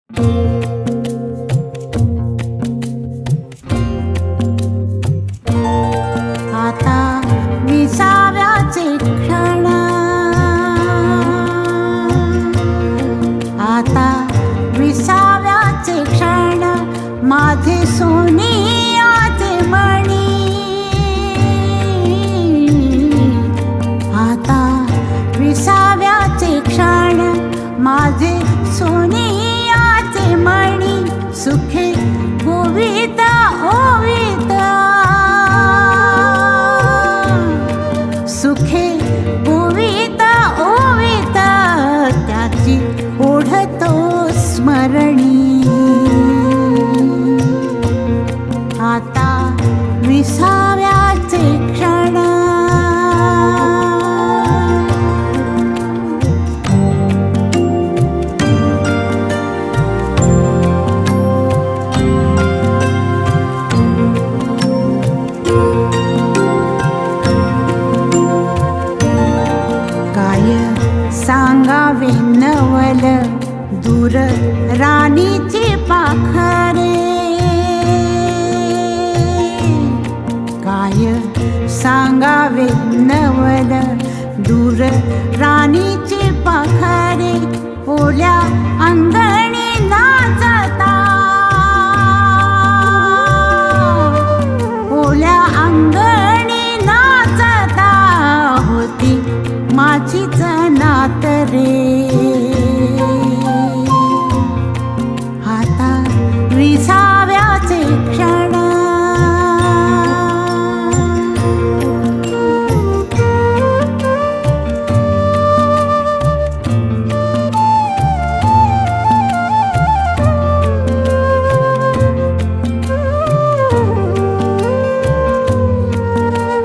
आता विसाव्याचे क्षण, आता विसाव्याचे क्षण, माझे सोनियाचे मणी. आता विसाव्याचे क्षण, माझे सोनियाचे मणी. सुखे गोविता ओविता, सुखे गोविता ओविता, त्याची ओढतो स्मरणी. आता विसाव्याचे क्षण, सांगावे नवल दूर राणीची पाखरे. काय सांगावे नवल दूर राणीची पाखरे. ओल्या अंगणी नाचता, ओल्या अंगणी नाचता, होती माझीच नात रे. आता विसाव्याचे क्षण,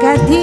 कधी